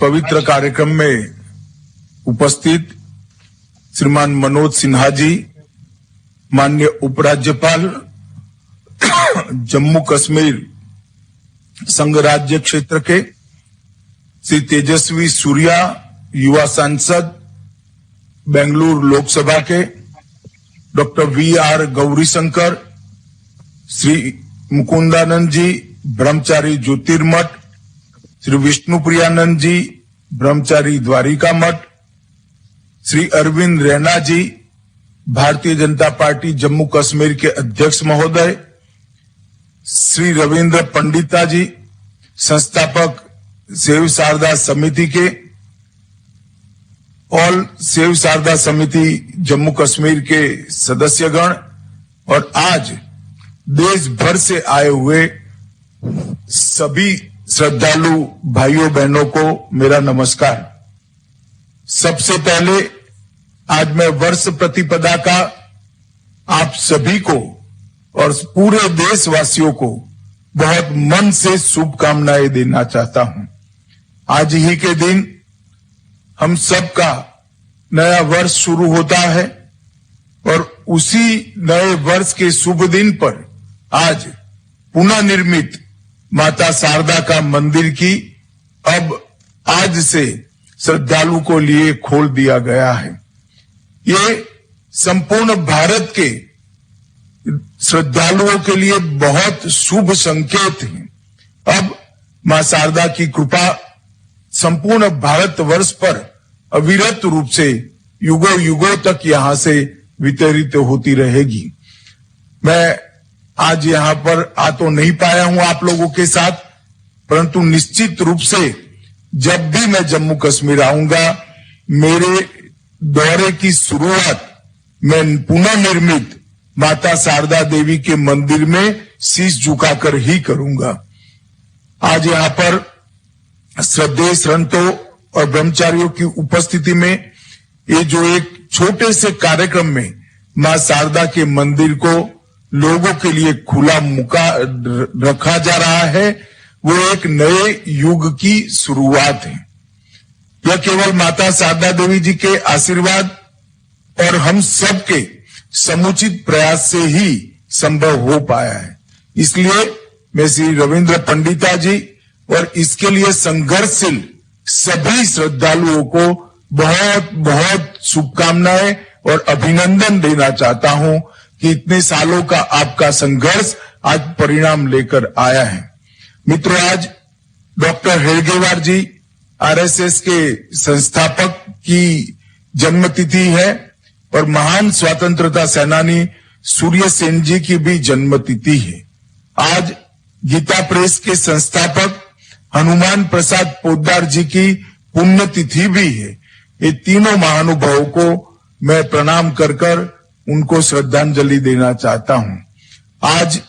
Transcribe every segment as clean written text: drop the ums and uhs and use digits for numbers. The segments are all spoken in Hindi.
पवित्र कार्यक्रम में उपस्थित श्रीमान मनोज सिन्हा जी, माननीय उपराज्यपाल जम्मू कश्मीर संघ राज्य क्षेत्र के, श्री तेजस्वी सूर्या युवा सांसद बेंगलुरु लोकसभा के, डॉक्टर वी.आर. गौरीशंकर, श्री मुकुंदानंद जी ब्रह्मचारी ज्योतिर्मठ, श्री विष्णुप्रियानंद जी ब्रह्मचारी द्वारिका मठ, श्री अरविंद रैना जी भारतीय जनता पार्टी जम्मू कश्मीर के अध्यक्ष महोदय, श्री रविंद्र पंडिता जी संस्थापक सेव शारदा समिति के, ऑल सेव शारदा समिति जम्मू कश्मीर के सदस्यगण और आज देश भर से आए हुए सभी श्रद्धालु भाइयों बहनों को मेरा नमस्कार। सबसे पहले आज मैं वर्ष प्रतिपदा का आप सभी को और पूरे देशवासियों को बहुत मन से शुभकामनाएं देना चाहता हूं। आज ही के दिन हम सबका नया वर्ष शुरू होता है और उसी नए वर्ष के शुभ दिन पर आज पुनः निर्मित माता शारदा का मंदिर की अब आज से श्रद्धालु को लिए खोल दिया गया है। ये संपूर्ण भारत के श्रद्धालुओं के लिए बहुत शुभ संकेत है। अब मां शारदा की कृपा संपूर्ण भारतवर्ष पर अविरत रूप से युगों युगों तक यहां से वितरित होती रहेगी। मैं आज यहां पर आ तो नहीं पाया हूं आप लोगों के साथ, परंतु निश्चित रूप से जब भी मैं जम्मू कश्मीर आऊंगा मेरे दौरे की शुरुआत मैं पुनः निर्मित माता शारदा देवी के मंदिर में शीश झुकाकर ही करूंगा। आज यहां पर श्रद्धेय संतों और ब्रह्मचारियों की उपस्थिति में ये जो एक छोटे से कार्यक्रम में मां शारदा के मंदिर को लोगों के लिए खुला मुका रखा जा रहा है, वो एक नए युग की शुरुआत है। यह केवल माता शारदा देवी जी के आशीर्वाद और हम सबके समुचित प्रयास से ही संभव हो पाया है। इसलिए मैं श्री रविंद्र पंडिता जी और इसके लिए संघर्षशील सभी श्रद्धालुओं को बहुत बहुत शुभकामनाएं और अभिनंदन देना चाहता हूं कि इतने सालों का आपका संघर्ष आज परिणाम लेकर आया है। मित्रों, आज डॉक्टर हेडगेवार जी आरएसएस के संस्थापक की जन्मतिथि है और महान स्वतंत्रता सेनानी सूर्य सेन जी की भी जन्मतिथि है। आज गीता प्रेस के संस्थापक हनुमान प्रसाद पोद्दार जी की पुण्यतिथि भी है। ये तीनों महानुभावों को मैं प्रणाम कर उनको श्रद्धांजलि देना चाहता हूं। आज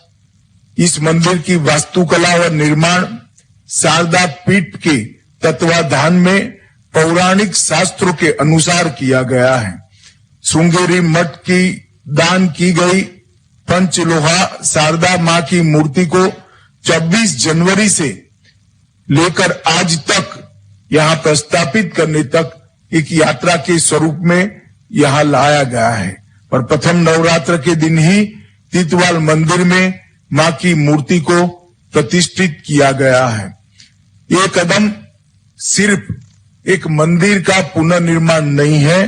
इस मंदिर की वास्तुकला और निर्माण शारदा पीठ के तत्वाधान में पौराणिक शास्त्रों के अनुसार किया गया है। श्रृंगेरी मठ की दान की गई पंचलोहा शारदा मां की मूर्ति को 24 जनवरी से लेकर आज तक यहां प्रस्थापित करने तक एक यात्रा के स्वरूप में यहां लाया गया है और प्रथम नवरात्र के दिन ही तीतवाल मंदिर में मां की मूर्ति को प्रतिष्ठित किया गया है। ये कदम सिर्फ एक मंदिर का पुनर्निर्माण नहीं है,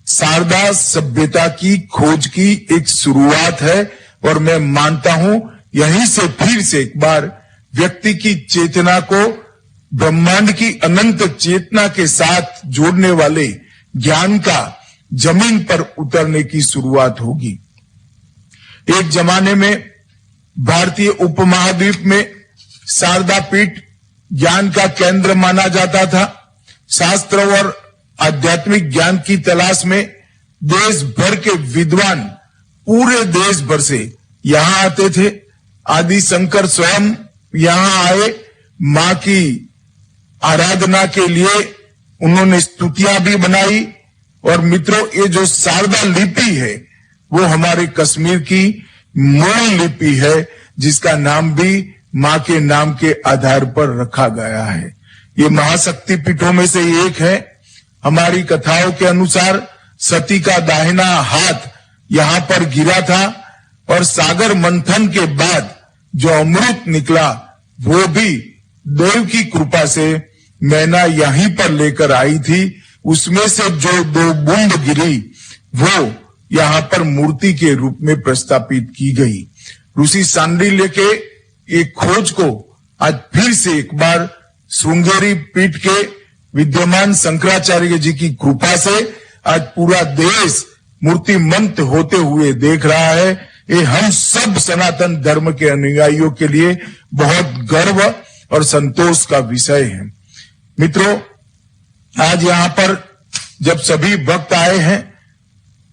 शारदा सभ्यता की खोज की एक शुरुआत है और मैं मानता हूं यहीं से फिर से एक बार व्यक्ति की चेतना को ब्रह्मांड की अनंत चेतना के साथ जोड़ने वाले ज्ञान का जमीन पर उतरने की शुरुआत होगी। एक जमाने में भारतीय उपमहाद्वीप में शारदा पीठ ज्ञान का केंद्र माना जाता था। शास्त्र और आध्यात्मिक ज्ञान की तलाश में देश भर के विद्वान पूरे देश भर से यहां आते थे। आदि शंकर स्वयं यहां आए, मां की आराधना के लिए उन्होंने स्तुतियां भी बनाई। और मित्रों, ये जो शारदा लिपि है वो हमारे कश्मीर की मूल लिपि है जिसका नाम भी मां के नाम के आधार पर रखा गया है। ये महाशक्ति पीठों में से एक है। हमारी कथाओं के अनुसार सती का दाहिना हाथ यहाँ पर गिरा था और सागर मंथन के बाद जो अमृत निकला वो भी देव की कृपा से मैना यहीं पर लेकर आई थी। उसमें से जो 2 बूंद गिरी वो यहाँ पर मूर्ति के रूप में प्रस्थापित की गई। ऋषि शांडिल्य के एक खोज को आज फिर से एक बार श्रृंगेरी पीठ के विद्यमान शंकराचार्य जी की कृपा से आज पूरा देश मूर्तिमंत होते हुए देख रहा है। ये हम सब सनातन धर्म के अनुयायियों के लिए बहुत गर्व और संतोष का विषय है। मित्रों, आज यहाँ पर जब सभी भक्त आए हैं,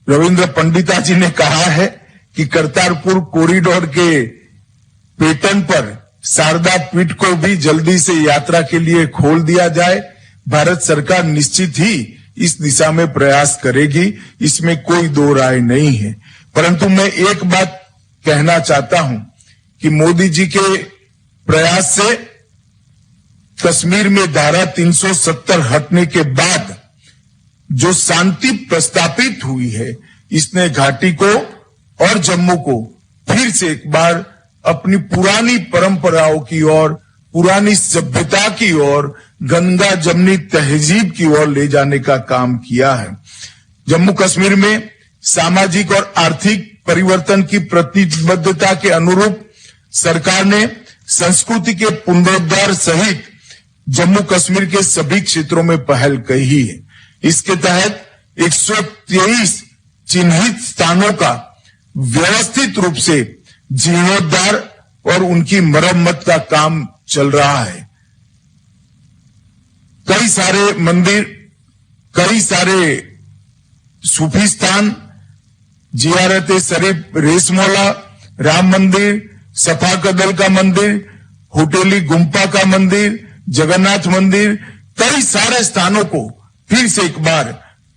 रविंद्र पंडिता जी ने कहा है कि करतारपुर कॉरिडोर के पेटर्न पर शारदा पीठ को भी जल्दी से यात्रा के लिए खोल दिया जाए। भारत सरकार निश्चित ही इस दिशा में प्रयास करेगी, इसमें कोई दो राय नहीं है। परंतु मैं एक बात कहना चाहता हूं कि मोदी जी के प्रयास से कश्मीर में धारा 370 हटने के बाद जो शांति प्रस्तापित हुई है, इसने घाटी को और जम्मू को फिर से एक बार अपनी पुरानी परंपराओं की ओर, पुरानी सभ्यता की ओर, गंगा जमनी तहजीब की ओर ले जाने का काम किया है। जम्मू कश्मीर में सामाजिक और आर्थिक परिवर्तन की प्रतिबद्धता के अनुरूप सरकार ने संस्कृति के पुनरुद्धार सहित जम्मू कश्मीर के सभी क्षेत्रों में पहल की है। इसके तहत 123 चिन्हित स्थानों का व्यवस्थित रूप से जीर्णोद्धार और उनकी मरम्मत का काम चल रहा है। कई सारे मंदिर, कई सारे सूफी स्थान, जियारत शरीफ रेशमोला, राम मंदिर, सफा कदल का मंदिर, होटेली गुम्पा का मंदिर, जगन्नाथ मंदिर, कई सारे स्थानों को फिर से एक बार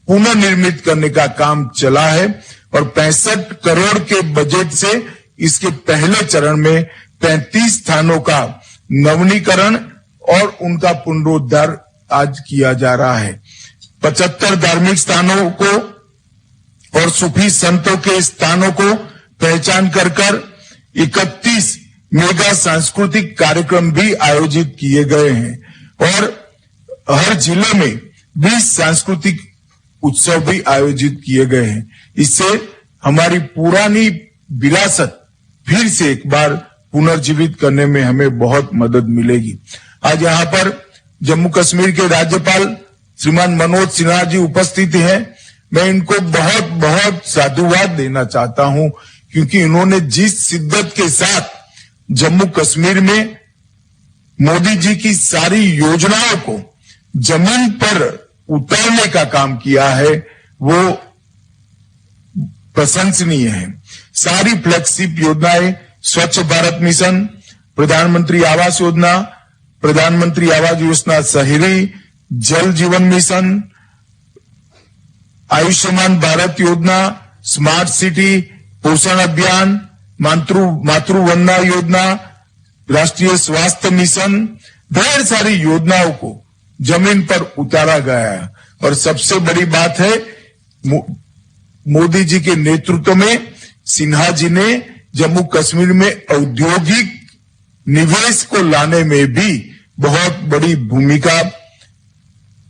पुनर्निर्मित करने का काम चला है और 65 करोड़ के बजट से इसके पहले चरण में 35 स्थानों का नवीनीकरण और उनका पुनरुद्धार आज किया जा रहा है। 75 धार्मिक स्थानों को और सूफी संतों के स्थानों को पहचान कर 31 मेगा सांस्कृतिक कार्यक्रम भी आयोजित किए गए हैं और हर जिले में 20 सांस्कृतिक उत्सव भी आयोजित किए गए हैं। इससे हमारी पुरानी विरासत फिर से एक बार पुनर्जीवित करने में हमें बहुत मदद मिलेगी। आज यहाँ पर जम्मू कश्मीर के राज्यपाल श्रीमान मनोज सिन्हा जी उपस्थित हैं। मैं इनको बहुत बहुत साधुवाद देना चाहता हूं, क्योंकि इन्होंने जिस शिद्दत के साथ जम्मू कश्मीर में मोदी जी की सारी योजनाओं को जमीन पर उतारने का काम किया है, वो प्रशंसनीय है। सारी फ्लैगशिप योजनाएं, स्वच्छ भारत मिशन, प्रधानमंत्री आवास योजना, प्रधानमंत्री आवास योजना शहरी, जल जीवन मिशन, आयुष्मान भारत योजना, स्मार्ट सिटी, पोषण अभियान, मातृ वंदना योजना, राष्ट्रीय स्वास्थ्य मिशन, ढेर सारी योजनाओं को जमीन पर उतारा गया है। और सबसे बड़ी बात है, मोदी जी के नेतृत्व में सिन्हा जी ने जम्मू कश्मीर में औद्योगिक निवेश को लाने में भी बहुत बड़ी भूमिका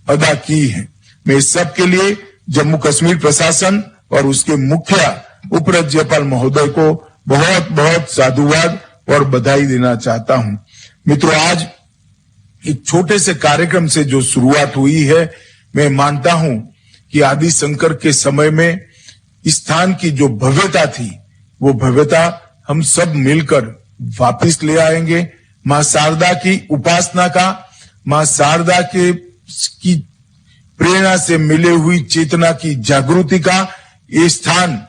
अदा की है। मैं इस सब के लिए जम्मू कश्मीर प्रशासन और उसके मुखिया उपराज्यपाल महोदय को बहुत बहुत साधुवाद और बधाई देना चाहता हूं। मित्रों, आज एक छोटे से कार्यक्रम से जो शुरुआत हुई है, मैं मानता हूं कि आदि शंकर के समय में स्थान की जो भव्यता थी, वो भव्यता हम सब मिलकर वापस ले आएंगे। मां शारदा की उपासना का, मां शारदा की प्रेरणा से मिले हुई चेतना की जागृति का ये स्थान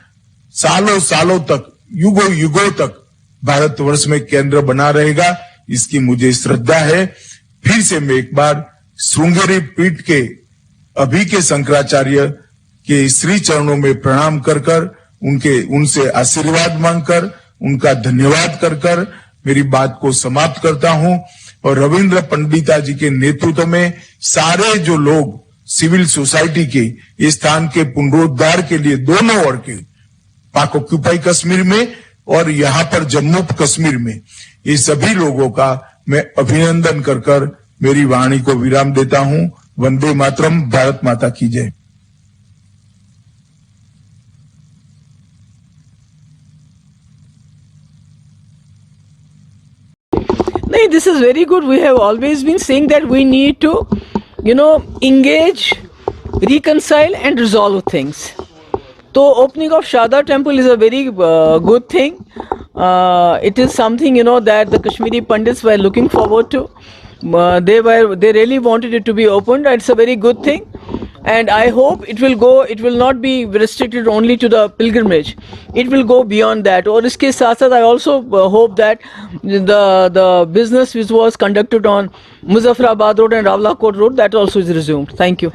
सालों सालों तक, युगों युगों तक भारतवर्ष में केंद्र बना रहेगा, इसकी मुझे श्रद्धा है। फिर से मैं एक बार श्रृंगेरी पीठ के अभी के शंकराचार्य के श्री चरणों में प्रणाम कर उनसे आशीर्वाद मांगकर, उनका धन्यवाद कर मेरी बात को समाप्त करता हूं। और रविंद्र पंडिता जी के नेतृत्व में सारे जो लोग सिविल सोसाइटी के इस स्थान के पुनरुद्धार के लिए दोनों ओर के पाक ऑक्यूपाई कश्मीर में और यहाँ पर जम्मू कश्मीर में ये सभी लोगों का मैं अभिनंदन कर मेरी वाणी को विराम देता हूं। वंदे मातरम, भारत माता की जय। No, this is very good. We have always been saying that we need to, engage, reconcile and resolve things. So opening of Sharda temple is a very good thing. It is something, that the Kashmiri Pandits were looking forward to. They really wanted it to be opened. It's a very good thing. And I hope it will not be restricted only to the pilgrimage. It will go beyond that. Or iske saath saath, I also hope that the business which was conducted on Muzaffarabad Road and Rawalakot Road, that also is resumed. Thank you.